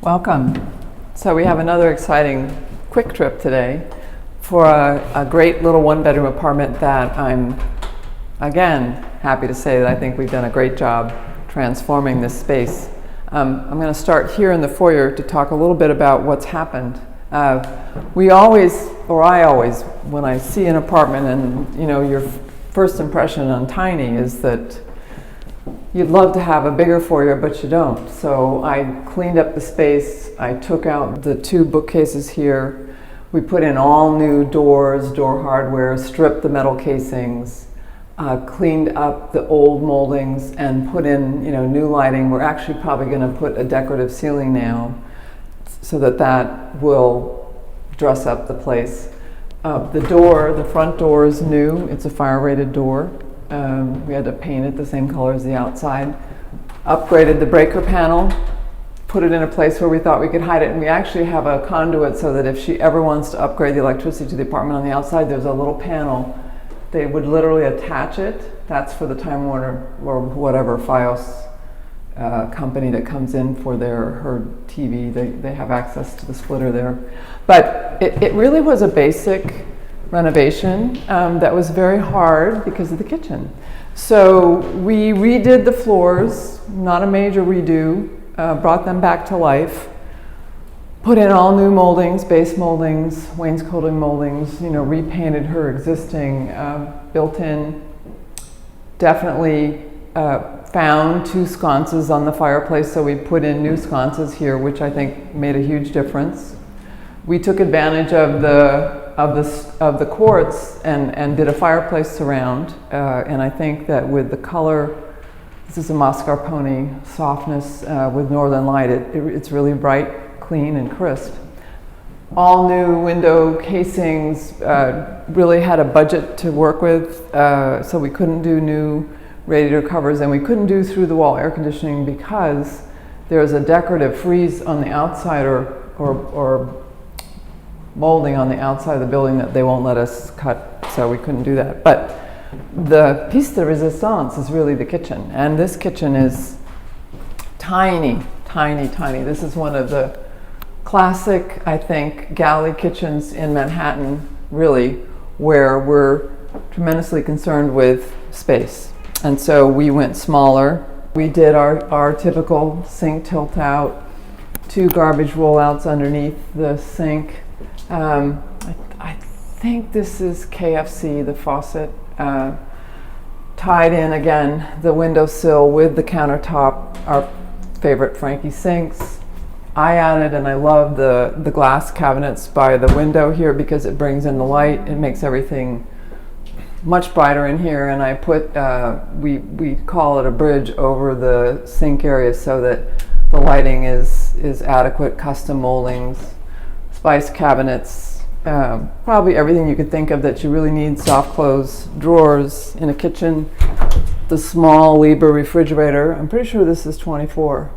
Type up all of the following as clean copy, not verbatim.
Welcome. So we have another exciting quick trip today for a great little one-bedroom apartment that I'm, again, happy to say that I think we've done a great job transforming this space. I'm going to start here in the foyer to talk a little bit about what's happened. I always, when I see an apartment and your first impression on tiny is that you'd love to have a bigger foyer, but you don't. So I cleaned up the space. I took out the 2 bookcases here. We put in all new doors, door hardware, stripped the metal casings, cleaned up the old moldings, and put in new lighting. We're actually probably going to put a decorative ceiling now, so that will dress up the place. The front door is new. It's a fire-rated door. We had to paint it the same color as the outside. Upgraded the breaker panel, put it in a place where we thought we could hide it, and we actually have a conduit so that if she ever wants to upgrade the electricity to the apartment on the outside, there's a little panel. They would literally attach it. That's for the Time Warner or whatever Fios company that comes in for her TV. They have access to the splitter there. But it really was a basic renovation that was very hard because of the kitchen. So we redid the floors, not a major redo, brought them back to life, put in all new moldings, base moldings, wainscoting moldings, repainted her existing built-in, definitely found 2 sconces on the fireplace, so we put in new sconces here, which I think made a huge difference. We took advantage of the quartz and did a fireplace surround, and I think that with the color, this is a mascarpone softness with northern light, it's really bright, clean, and crisp. All new window casings, really had a budget to work with, so we couldn't do new radiator covers, and we couldn't do through the wall air conditioning because there's a decorative frieze on the outside or molding on the outside of the building that they won't let us cut, so we couldn't do that. But the piece de resistance is really the kitchen, and this kitchen is tiny, tiny, tiny. This is one of the classic, I think, galley kitchens in Manhattan, really, where we're tremendously concerned with space. And so we went smaller. We did our typical sink tilt out, 2 garbage rollouts underneath the sink. I think this is KFC, the faucet, tied in again the windowsill with the countertop, our favorite Frankie sinks. I added, and I love the glass cabinets by the window here because it brings in the light. It makes everything much brighter in here, and I put, we call it a bridge over the sink area so that the lighting is adequate, custom moldings, spice cabinets, probably everything you could think of that you really need, soft close drawers in a kitchen, the small Liebherr refrigerator. I'm pretty sure this is 24.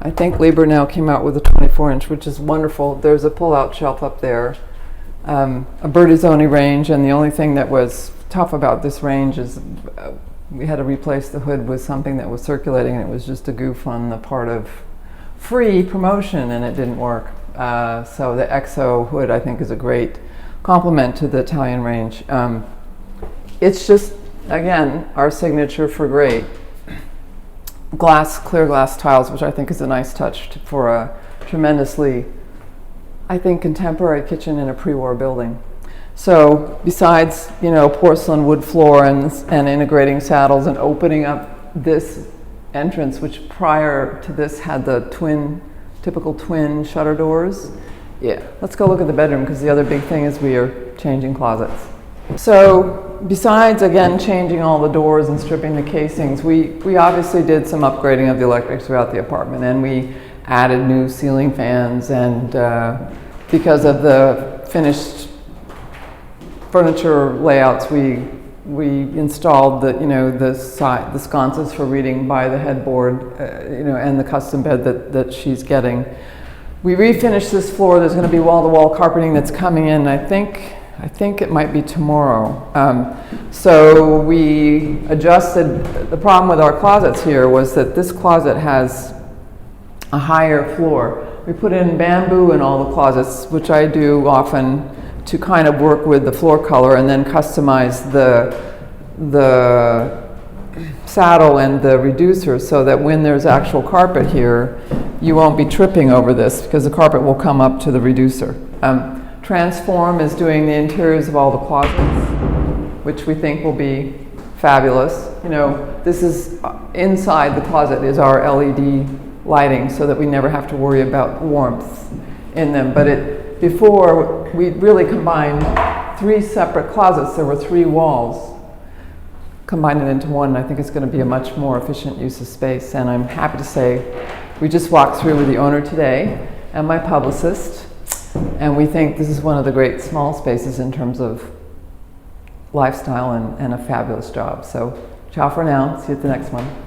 I think Liebherr now came out with a 24-inch, which is wonderful. There's a pull-out shelf up there, a Bertazzoni range, and the only thing that was tough about this range is we had to replace the hood with something that was circulating, and it was just a goof on the part of free promotion, and it didn't work. So the EXO hood, I think, is a great complement to the Italian range. It's just, again, our signature for great. Clear glass tiles, which I think is a nice touch for a tremendously, I think, contemporary kitchen in a pre-war building. So besides, porcelain wood floor and integrating saddles and opening up this entrance, which prior to this had the typical twin shutter doors. Yeah, let's go look at the bedroom, because the other big thing is we are changing closets. So besides, again, changing all the doors and stripping the casings, we obviously did some upgrading of the electrics throughout the apartment, and we added new ceiling fans, and because of the finished furniture layouts, we installed the sconces for reading by the headboard, and the custom bed that she's getting. We refinished this floor. There's going to be wall-to-wall carpeting that's coming in. I think it might be tomorrow. So we adjusted. The problem with our closets here was that this closet has a higher floor. We put in bamboo in all the closets, which I do often to kind of work with the floor color and then customize the saddle and the reducer so that when there's actual carpet here, you won't be tripping over this because the carpet will come up to the reducer. Transform is doing the interiors of all the closets, which we think will be fabulous. You know, this is inside the closet is our LED lighting so that we never have to worry about warmth in them. But before we really combined 3 separate closets, there were 3 walls. Combine it into one, and I think it's going to be a much more efficient use of space. And I'm happy to say we just walked through with the owner today and my publicist, and we think this is one of the great small spaces in terms of lifestyle and a fabulous job. So ciao for now. See you at the next one.